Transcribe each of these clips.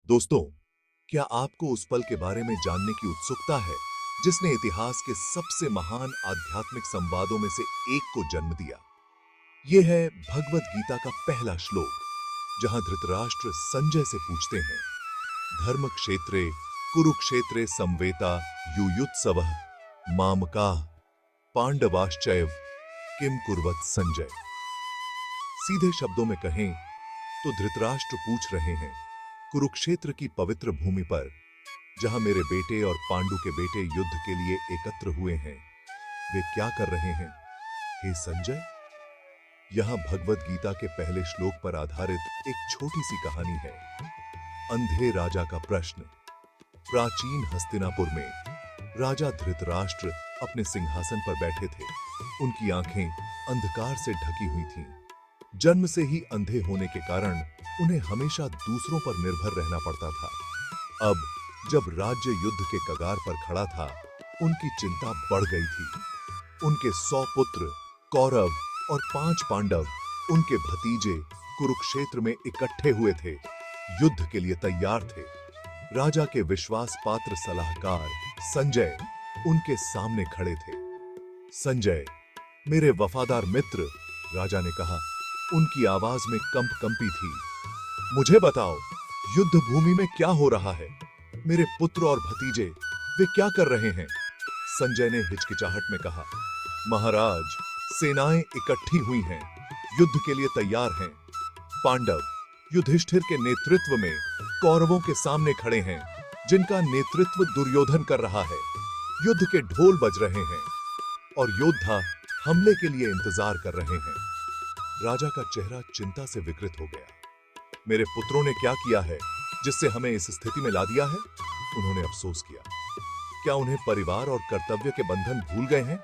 दोस्तों, क्या आपको उस पल के बारे में जानने की उत्सुकता है जिसने इतिहास के सबसे महान आध्यात्मिक संवादों में से एक को जन्म दिया? यह है भगवत गीता का पहला श्लोक, जहां धृतराष्ट्र संजय से पूछते हैं, धर्म क्षेत्रे कुरुक्षेत्रे संवेता युयुत्सवः मामकाः पांडवाश्चैव किम कुर्वत संजय। सीधे शब्दों में कहें तो धृतराष्ट्र पूछ रहे हैं, कुरुक्षेत्र की पवित्र भूमि पर जहां मेरे बेटे और पांडु के बेटे युद्ध के लिए एकत्र हुए हैं, वे क्या कर रहे हैं हे संजय? यहां भगवत गीता के पहले श्लोक पर आधारित एक छोटी सी कहानी है। अंधे राजा का प्रश्न। प्राचीन हस्तिनापुर में राजा धृतराष्ट्र अपने सिंहासन पर बैठे थे। उनकी आंखें अंधकार से ढकी हुई थीं। जन्म से ही अंधे होने के कारण उन्हें हमेशा दूसरों पर निर्भर रहना पड़ता था। अब जब राज्य युद्ध के कगार पर खड़ा था, उनकी चिंता बढ़ गई थी। उनके 100 पुत्र कौरव और 5 पांडव, उनके भतीजे कुरुक्षेत्र में इकट्ठे हुए थे, युद्ध के लिए तैयार थे। राजा के विश्वास पात्र सलाहकार संजय उनके सामने खड़े थे। संजय, मेरे वफादार मित्र, राजा ने कहा। उनकी आवाज में कंप कंपी थी। मुझे बताओ, युद्ध भूमि में क्या हो रहा है? मेरे पुत्र और भतीजे, वे क्या कर रहे हैं? संजय ने हिचकिचाहट में कहा, महाराज, सेनाएं इकट्ठी हुई हैं, युद्ध के लिए तैयार हैं। पांडव युधिष्ठिर के नेतृत्व में कौरवों के सामने खड़े हैं, जिनका नेतृत्व दुर्योधन कर रहा है। युद्ध के ढोल बज रहे हैं और योद्धा हमले के लिए इंतजार कर रहे हैं। राजा का चेहरा चिंता से विकृत हो गया। मेरे पुत्रों ने क्या किया है जिससे हमें इस स्थिति में ला दिया है? उन्होंने अफसोस किया। क्या उन्हें परिवार और कर्तव्य के बंधन भूल गए हैं?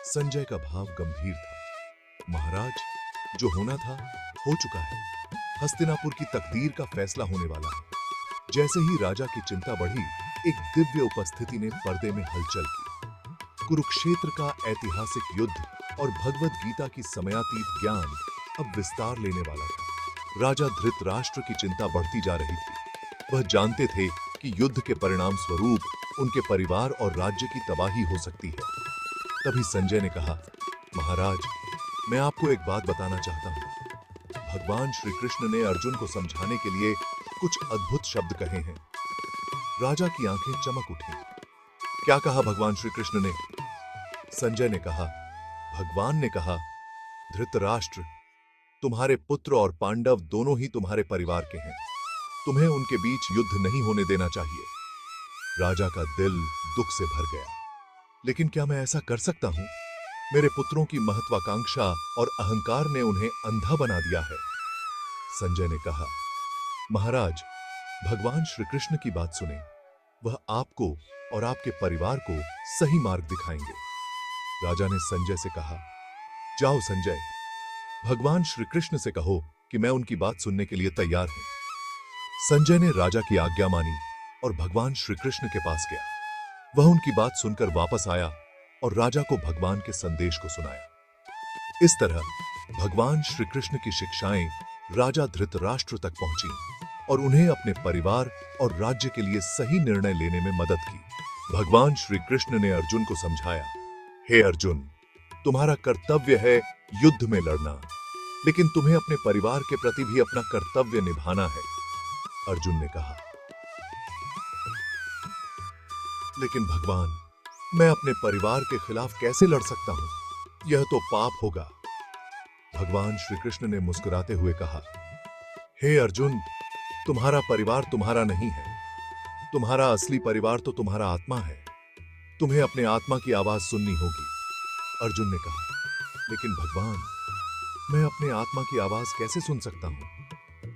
संजय का भाव गंभीर था। महाराज, जो होना था हो चुका है। हस्तिनापुर की तकदीर का फैसला होने वाला है। जैसे ही राजा की चिंता बढ़ी, एक दिव्य उपस्थिति ने पर्दे में हलचल की। कुरुक्षेत्र का ऐतिहासिक युद्ध और भगवत गीता की समयातीत ज्ञान अब विस्तार लेने वाला था। राजा धृतराष्ट्र की चिंता बढ़ती जा रही थी। वह जानते थे कि युद्ध के परिणाम स्वरूप उनके परिवार और राज्य की तबाही हो सकती है। तभी संजय ने कहा, महाराज, मैं आपको एक बात बताना चाहता हूं। भगवान श्री कृष्ण ने अर्जुन को समझाने के लिए कुछ अद्भुत शब्द कहे हैं। राजा की आंखें चमक उठी। क्या कहा भगवान श्री कृष्ण ने? संजय ने कहा, भगवान ने कहा, धृतराष्ट्र, तुम्हारे पुत्र और पांडव दोनों ही तुम्हारे परिवार के हैं। तुम्हें उनके बीच युद्ध नहीं होने देना चाहिए। राजा का दिल दुख से भर गया। लेकिन क्या मैं ऐसा कर सकता हूं? मेरे पुत्रों की महत्वाकांक्षा और अहंकार ने उन्हें अंधा बना दिया है। संजय ने कहा, महाराज, भगवान श्री कृष्ण की बात सुने। वह आपको और आपके परिवार को सही मार्ग दिखाएंगे। राजा ने संजय से कहा, जाओ संजय, भगवान श्री कृष्ण से कहो कि मैं उनकी बात सुनने के लिए तैयार हूं। संजय ने राजा की आज्ञा मानी और भगवान श्री कृष्ण के पास गया। वह उनकी बात सुनकर वापस आया और राजा को भगवान के संदेश को सुनाया। इस तरह भगवान श्री कृष्ण की शिक्षाएं राजा धृतराष्ट्र तक पहुंची और उन्हें अपने परिवार और राज्य के लिए सही निर्णय लेने में मदद की। भगवान श्री कृष्ण ने अर्जुन को समझाया, हे अर्जुन, तुम्हारा कर्तव्य है युद्ध में लड़ना, लेकिन तुम्हें अपने परिवार के प्रति भी अपना कर्तव्य निभाना है। अर्जुन ने कहा, लेकिन भगवान, मैं अपने परिवार के खिलाफ कैसे लड़ सकता हूं? यह तो पाप होगा। भगवान श्री कृष्ण ने मुस्कुराते हुए कहा, हे अर्जुन, तुम्हारा परिवार तुम्हारा नहीं है। तुम्हारा असली परिवार तो तुम्हारा आत्मा है। तुम्हें अपने आत्मा की आवाज सुननी होगी। अर्जुन ने कहा, लेकिन भगवान, मैं अपने आत्मा की आवाज कैसे सुन सकता हूं?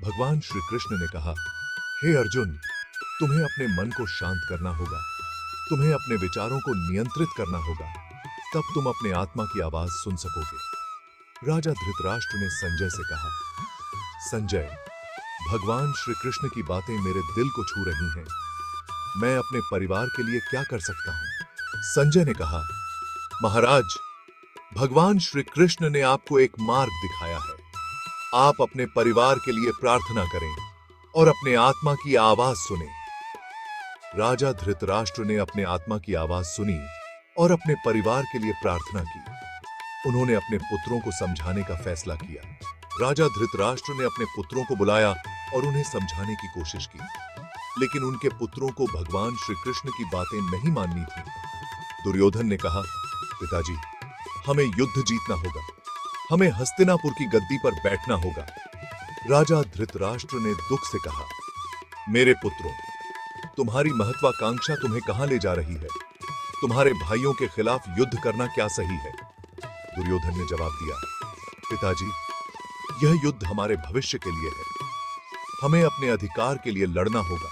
भगवान श्री कृष्ण ने कहा, हे अर्जुन, तुम्हें अपने मन को शांत करना होगा। तुम्हें अपने विचारों को नियंत्रित करना होगा। तब तुम अपने आत्मा की आवाज सुन सकोगे। राजा धृतराष्ट्र ने संजय से कहा, संजय, भगवान श्री कृष्ण की बातें मेरे दिल को छू रही हैं। मैं अपने परिवार के लिए क्या कर सकता हूं? संजय ने कहा, महाराज, भगवान श्री कृष्ण ने आपको एक मार्ग दिखाया है। आप अपने परिवार के लिए प्रार्थना करें और अपने आत्मा की आवाज सुने। राजा धृतराष्ट्र ने अपने आत्मा की आवाज सुनी और अपने परिवार के लिए प्रार्थना की। उन्होंने अपने पुत्रों को समझाने का फैसला किया। राजा धृतराष्ट्र ने अपने पुत्रों को बुलाया और उन्हें समझाने की कोशिश की, लेकिन उनके पुत्रों को भगवान श्री कृष्ण की बातें नहीं माननी थी। दुर्योधन ने कहा, पिताजी, हमें युद्ध जीतना होगा, हमें हस्तिनापुर की गद्दी पर बैठना होगा। राजा धृतराष्ट्र ने दुख से कहा, मेरे पुत्रों, तुम्हारी महत्वाकांक्षा तुम्हें कहां ले जा रही है? तुम्हारे भाइयों के खिलाफ युद्ध करना क्या सही है? दुर्योधन ने जवाब दिया, पिताजी, यह युद्ध हमारे भविष्य के लिए है, हमें अपने अधिकार के लिए लड़ना होगा।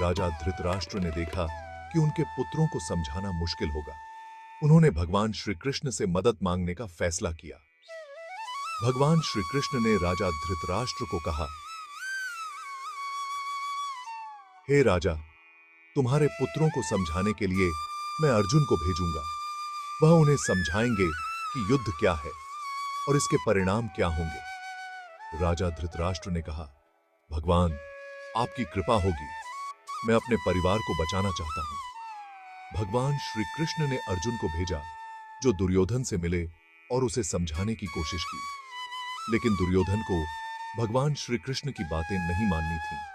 राजा धृतराष्ट्र ने देखा कि उनके पुत्रों को समझाना मुश्किल होगा। उन्होंने भगवान श्री कृष्ण से मदद मांगने का फैसला किया। भगवान श्री कृष्ण ने राजा धृतराष्ट्र को कहा, हे राजा, तुम्हारे पुत्रों को समझाने के लिए मैं अर्जुन को भेजूंगा। वह उन्हें समझाएंगे कि युद्ध क्या है और इसके परिणाम क्या होंगे। राजा धृतराष्ट्र ने कहा, भगवान, आपकी कृपा होगी, मैं अपने परिवार को बचाना चाहता हूं। भगवान श्री कृष्ण ने अर्जुन को भेजा, जो दुर्योधन से मिले और उसे समझाने की कोशिश की, लेकिन दुर्योधन को भगवान श्री कृष्ण की बातें नहीं माननी थीं।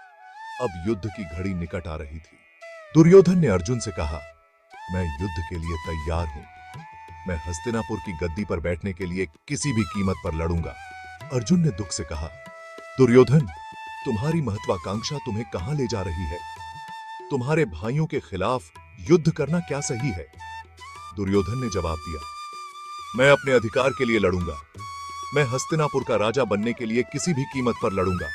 अब युद्ध की घड़ी निकट आ रही थी। दुर्योधन ने अर्जुन से कहा, मैं युद्ध के लिए तैयार हूं, मैं हस्तिनापुर की गद्दी पर बैठने के लिए किसी भी कीमत पर लड़ूंगा। अर्जुन ने दुख से कहा, दुर्योधन, तुम्हारी महत्वाकांक्षा तुम्हें कहां ले जा रही है? तुम्हारे भाइयों के खिलाफ युद्ध करना क्या सही है? दुर्योधन ने जवाब दिया, मैं अपने अधिकार के लिए लड़ूंगा, मैं हस्तिनापुर का राजा बनने के लिए किसी भी कीमत पर लड़ूंगा।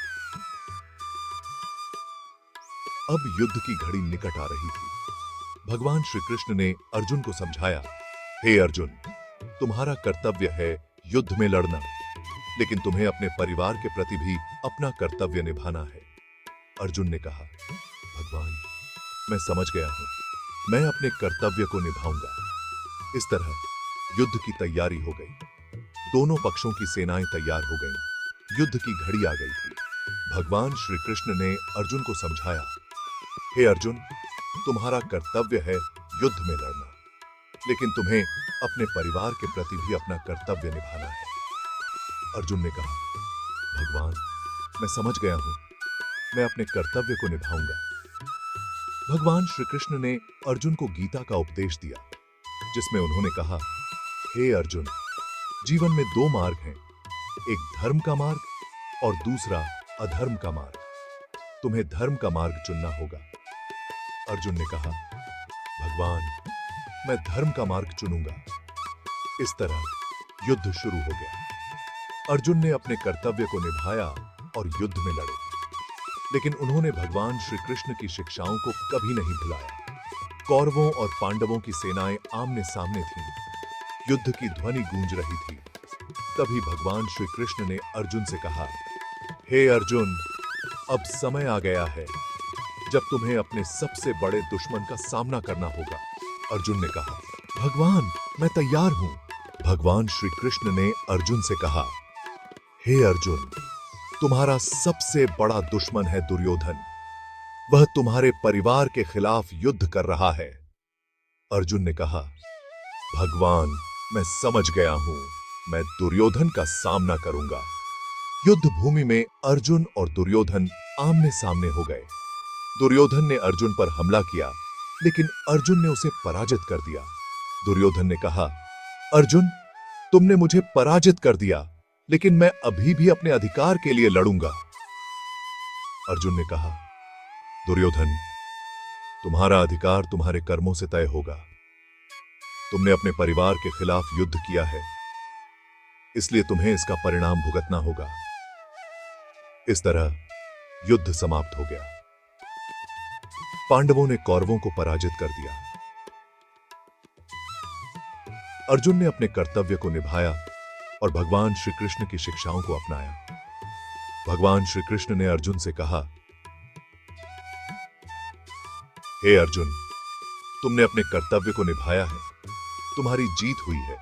अब युद्ध की घड़ी निकट आ रही थी। भगवान श्री कृष्ण ने अर्जुन को समझाया, हे अर्जुन, तुम्हारा कर्तव्य है युद्ध में लड़ना, लेकिन तुम्हें अपने परिवार के प्रति भी अपना कर्तव्य निभाना है। अर्जुन ने कहा, भगवान, मैं समझ गया हूं, मैं अपने कर्तव्य को निभाऊंगा। इस तरह युद्ध की तैयारी हो गई। दोनों पक्षों की सेनाएं तैयार हो गईं। युद्ध की घड़ी आ गई थी। भगवान श्री कृष्ण ने अर्जुन को समझाया, हे अर्जुन, तुम्हारा कर्तव्य है युद्ध में लड़ना, लेकिन तुम्हें अपने परिवार के प्रति भी अपना कर्तव्य निभाना है। अर्जुन ने कहा, भगवान, मैं समझ गया हूं, मैं अपने कर्तव्य को निभाऊंगा। भगवान श्री कृष्ण ने अर्जुन को गीता का उपदेश दिया, जिसमें उन्होंने कहा, हे अर्जुन, जीवन में दो मार्ग हैं, एक धर्म का मार्ग और दूसरा अधर्म का मार्ग। तुम्हें धर्म का मार्ग चुनना होगा। अर्जुन ने कहा, भगवान, मैं धर्म का मार्ग चुनूंगा। इस तरह युद्ध शुरू हो गया। अर्जुन ने अपने कर्तव्य को निभाया और युद्ध में लड़े, लेकिन उन्होंने भगवान श्री कृष्ण की शिक्षाओं को कभी नहीं भुलाया। कौरवों और पांडवों की सेनाएं आमने सामने थीं। युद्ध की ध्वनि गूंज रही थी। तभी भगवान श्री कृष्ण ने अर्जुन से कहा, हे अर्जुन, अब समय आ गया है जब तुम्हें अपने सबसे बड़े दुश्मन का सामना करना होगा। अर्जुन ने कहा, भगवान, मैं तैयार हूं। भगवान श्री कृष्ण ने अर्जुन से कहा, हे अर्जुन, तुम्हारा सबसे बड़ा दुश्मन है दुर्योधन। वह तुम्हारे परिवार के खिलाफ युद्ध कर रहा है। अर्जुन ने कहा, भगवान, मैं समझ गया हूं, मैं दुर्योधन का सामना करूंगा। युद्ध भूमि में अर्जुन और दुर्योधन आमने सामने हो गए। दुर्योधन ने अर्जुन पर हमला किया, लेकिन अर्जुन ने उसे पराजित कर दिया। दुर्योधन ने कहा, अर्जुन, तुमने मुझे पराजित कर दिया, लेकिन मैं अभी भी अपने अधिकार के लिए लड़ूंगा। अर्जुन ने कहा, दुर्योधन, तुम्हारा अधिकार तुम्हारे कर्मों से तय होगा। तुमने अपने परिवार के खिलाफ युद्ध किया है, इसलिए तुम्हें इसका परिणाम भुगतना होगा। इस तरह युद्ध समाप्त हो गया। पांडवों ने कौरवों को पराजित कर दिया। अर्जुन ने अपने कर्तव्य को निभाया और भगवान श्री कृष्ण की शिक्षाओं को अपनाया। भगवान श्री कृष्ण ने अर्जुन से कहा, हे अर्जुन, तुमने अपने कर्तव्य को निभाया है, तुम्हारी जीत हुई है।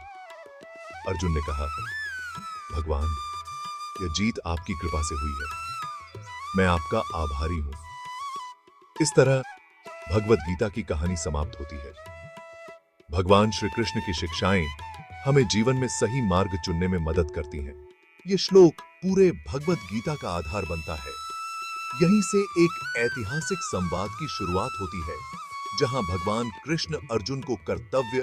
अर्जुन ने कहा, भगवान, यह जीत आपकी कृपा से हुई है। मैं आपका आभारी हूं। इस तरह भगवत गीता की कहानी समाप्त होती है। भगवान श्री कृष्ण की शिक्षाएं हमें जीवन में सही मार्ग चुनने में मदद करती हैं। ये श्लोक पूरे भगवत गीता का आधार बनता है। यहीं से एक ऐतिहासिक संवाद की शुरुआत होती है, जहां भगवान कृष्ण अर्जुन को कर्तव्य,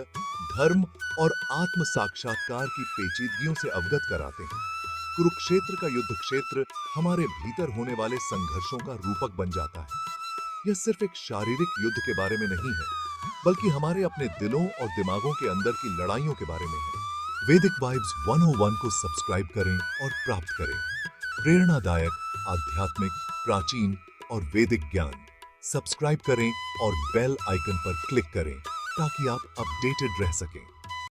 धर्म और आत्म साक्षात्कार की पेचीदगियों से अवगत कराते हैं। कुरुक्षेत्र का युद्ध क्षेत्र हमारे भीतर होने वाले संघर्षों का रूपक बन जाता है। यह सिर्फ एक शारीरिक युद्ध के बारे में नहीं है, बल्कि हमारे अपने दिलों और दिमागों के अंदर की लड़ाइयों के बारे में है। वैदिक वाइब्स 101 को सब्सक्राइब करें और प्राप्त करें प्रेरणादायक, आध्यात्मिक, प्राचीन और वैदिक ज्ञान। सब्सक्राइब करें और बेल आइकन पर क्लिक करें ताकि आप अपडेटेड रह सकें।